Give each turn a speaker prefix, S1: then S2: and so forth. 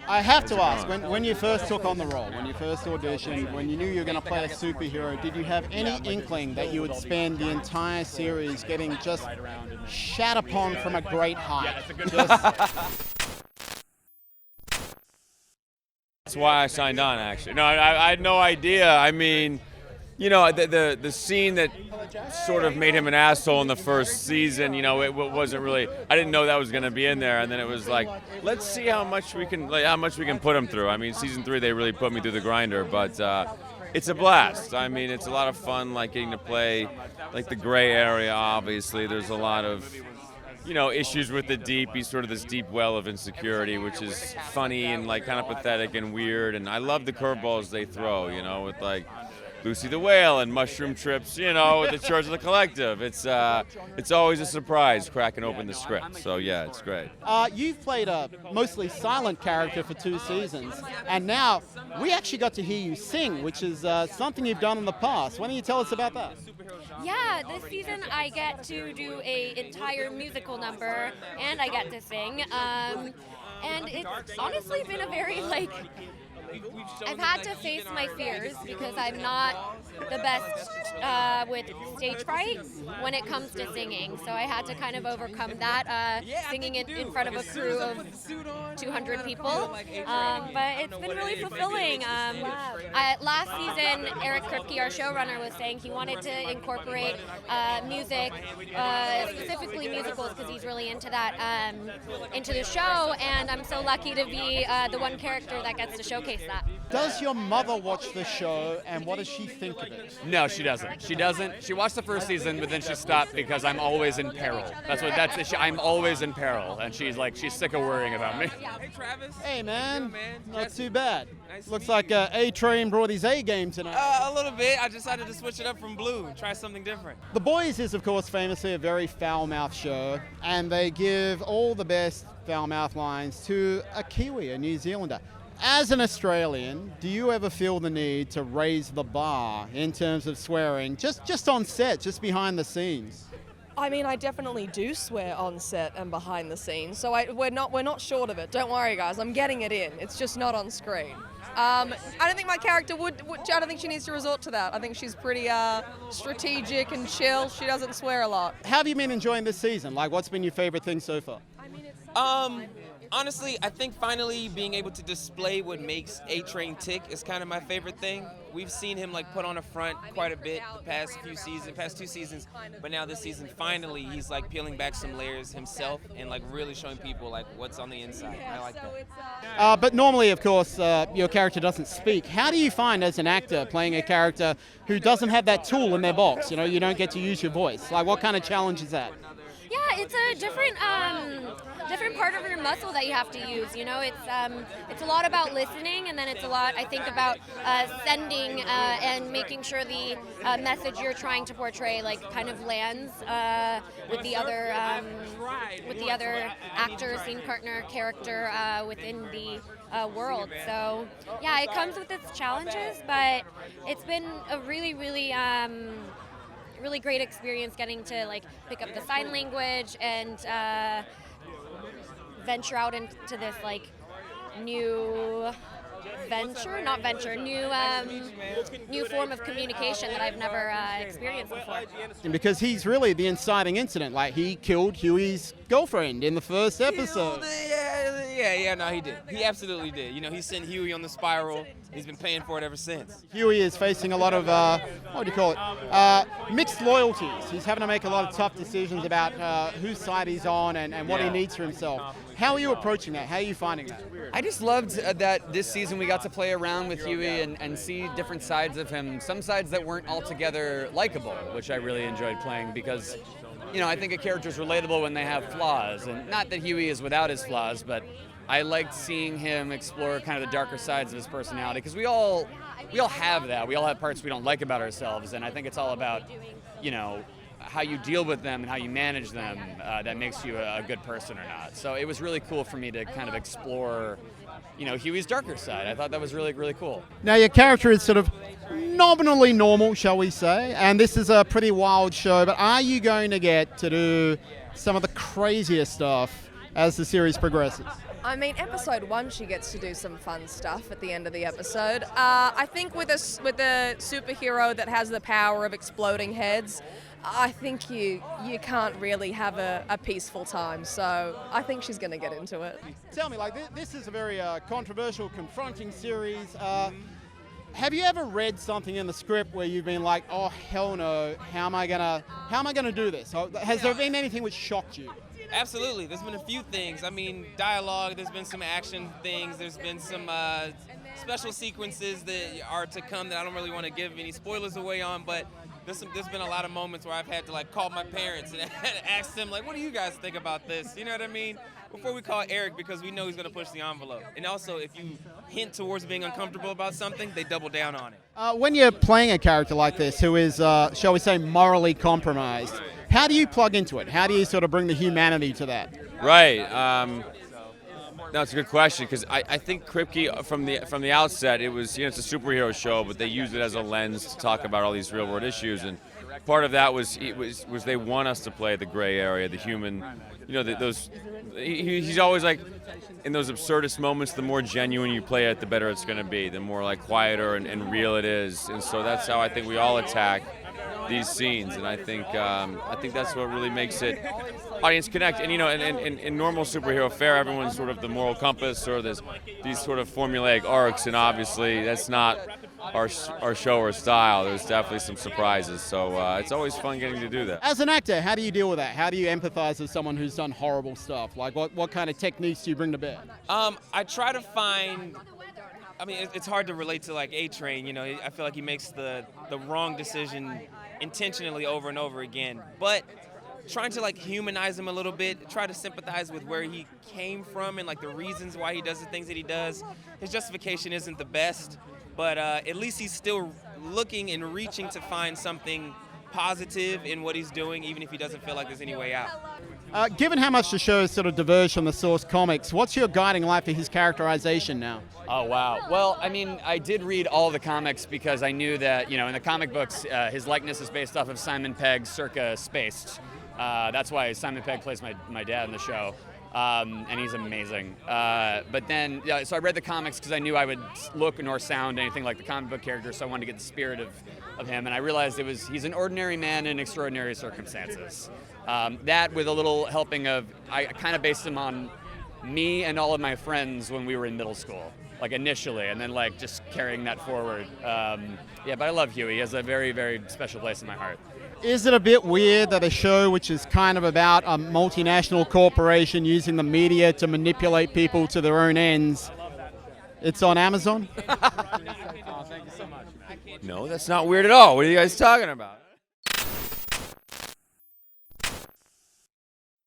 S1: I have to ask, when you first took on the role, when you first auditioned, when you knew you were going to play a superhero, did you have any inkling that you would spend the entire series getting just shat upon from a great height?
S2: That's why I signed on, actually. No, I had no idea. I mean, you know, the scene that sort of made him an asshole in the first season, you know, it wasn't really, I didn't know that was going to be in there, and then it was like, let's see how much we can put him through. I mean, season 3 they really put me through the grinder, but it's a blast. I mean, it's a lot of fun, like getting to play like the gray area. Obviously, there's a lot of, you know, issues with the deep. He's sort of this deep well of insecurity, which is funny and like kind of pathetic and weird. And I love the curveballs they throw, you know, with like Lucy the Whale and mushroom trips, you know, with the Church of the Collective. It's always a surprise cracking open the script. So yeah, it's great.
S1: You've played a mostly silent character for 2 seasons, and now we actually got to hear you sing, which is something you've done in the past. Why don't you tell us about that?
S3: Yeah, this season I get to do an entire musical number, and I get to sing. And it's honestly been a very, like, I've had to face my fears because I'm not the best with stage fright when it comes to singing. So I had to kind of overcome that, singing in front of a crew of 200 people. But it's been really fulfilling. Last season, Eric Kripke, our showrunner, was saying he wanted to incorporate music, specifically musicals, because he's really into that, into the show. And I'm so lucky to be the one character that gets to showcase that.
S1: Does your mother watch the show, and what does she think of it?
S4: No, she doesn't. She doesn't. She watched the first season, but then she stopped because I'm always in peril. I'm always in peril, and she's sick of worrying about me.
S5: Hey, Travis.
S1: Hey, man. Not
S5: Jesse.
S1: too bad.
S5: Nice to
S1: Looks
S5: meet
S1: like A-Train brought his A-game tonight.
S5: A little bit. I decided to switch it up from Blue and try something different.
S1: The Boys is, of course, famously a very foul-mouthed show, and they give all the best foul-mouthed lines to a Kiwi, a New Zealander. As an Australian, do you ever feel the need to raise the bar in terms of swearing, just on set, just behind the scenes?
S6: I mean, I definitely do swear on set and behind the scenes, so we're not short of it. Don't worry, guys. I'm getting it in. It's just not on screen. I don't think my character would. I don't think she needs to resort to that. I think she's pretty strategic and chill. She doesn't swear a lot.
S1: How have you been enjoying this season? Like, what's been your favorite thing so far?
S5: Honestly, I think finally being able to display what makes A-Train tick is kind of my favorite thing. We've seen him like put on a front quite a bit the past 2 seasons, but now this season finally he's like peeling back some layers himself and like really showing people like what's on the inside. I like that.
S1: But normally, of course, your character doesn't speak. How do you find as an actor playing a character who doesn't have that tool in their box? You know, you don't get to use your voice. Like, what kind of challenge is that?
S3: Yeah, it's a different part of your muscle that you have to use. You know, it's a lot about listening, and then it's a lot, I think, about sending and making sure the message you're trying to portray like kind of lands with the other actor, scene partner, character within the world. So yeah, it comes with its challenges, but it's been a really great experience getting to like pick up the sign language and venture out into this like new form of communication that I've never experienced before.
S1: Because he's really the inciting incident. Like, he killed Huey's girlfriend in the first episode.
S5: No, he did. He absolutely did. You know, he sent Huey on the spiral. He's been paying for it ever since.
S1: Huey is facing a lot of, what do you call it, mixed loyalties. He's having to make a lot of tough decisions about whose side he's on and what he needs for himself. How are you approaching that? How are you finding that?
S4: I just loved that this season we got to play around with Huey and see different sides of him, some sides that weren't altogether likable, which I really enjoyed playing because, you know, I think a character's relatable when they have flaws, and not that Huey is without his flaws, but I liked seeing him explore kind of the darker sides of his personality, because we all have that. We all have parts we don't like about ourselves, and I think it's all about, you know, how you deal with them and how you manage them that makes you a good person or not. So it was really cool for me to kind of explore, you know, Huey's darker side. I thought that was really, really cool.
S1: Now, your character is sort of nominally normal, shall we say, and this is a pretty wild show, but are you going to get to do some of the craziest stuff as the series progresses?
S6: I mean, episode 1, she gets to do some fun stuff at the end of the episode. I think with a superhero that has the power of exploding heads, I think you can't really have a peaceful time. So I think she's going to get into it.
S1: Tell me, like, this is a very controversial, confronting series. Have you ever read something in the script where you've been like, oh hell no, how am I gonna do this? Has there been anything which shocked you?
S5: Absolutely. There's been a few things. I mean, dialogue, there's been some action things, there's been some special sequences that are to come that I don't really want to give any spoilers away on, but there's been a lot of moments where I've had to like call my parents and ask them like, what do you guys think about this? You know what I mean? Before we call Eric, because we know he's going to push the envelope. And also, if you hint towards being uncomfortable about something, they double down on it.
S1: When you're playing a character like this who is, shall we say, morally compromised, how do you plug into it? How do you sort of bring the humanity to that?
S2: Right. No, it's a good question because I think Kripke from the outset it was it's a superhero show, but they used it as a lens to talk about all these real world issues, and part of that was they want us to play the gray area, the human, he's always like in those absurdist moments. The more genuine you play it, the better it's going to be. The more like quieter and real it is, and so that's how I think we all attack these scenes, and I think that's what really makes it audience connect. And in normal superhero fare, everyone's sort of the moral compass or these sort of formulaic arcs, and obviously that's not our show or style. There's definitely some surprises, so it's always fun getting to do that.
S1: As an actor, how do you deal with that? How do you empathize with someone who's done horrible stuff? Like what kind of techniques do you bring to bear?
S5: I try to find. I mean, it's hard to relate to like A-Train. I feel like he makes the wrong decision intentionally over and over again. But trying to like humanize him a little bit, try to sympathize with where he came from and like the reasons why he does the things that he does. His justification isn't the best, but at least he's still looking and reaching to find something positive in what he's doing, even if he doesn't feel like there's any way out.
S1: Given how much the show sort of diverged from the source comics, what's your guiding light for his characterization now?
S4: Oh, wow. Well, I mean, I did read all the comics because I knew that, in the comic books, his likeness is based off of Simon Pegg circa Spaced. That's why Simon Pegg plays my dad in the show. And he's amazing. But then, so I read the comics because I knew I would look nor sound anything like the comic book character, so I wanted to get the spirit of him. And I realized he's an ordinary man in extraordinary circumstances. That with a little helping of, I kind of based him on me and all of my friends when we were in middle school, like initially, and then like just carrying that forward. But I love Huey. He has a very, very special place in my heart.
S1: Is it a bit weird that a show which is kind of about a multinational corporation using the media to manipulate people to their own ends, it's on Amazon?
S2: No, that's not weird at all. What are you guys talking about?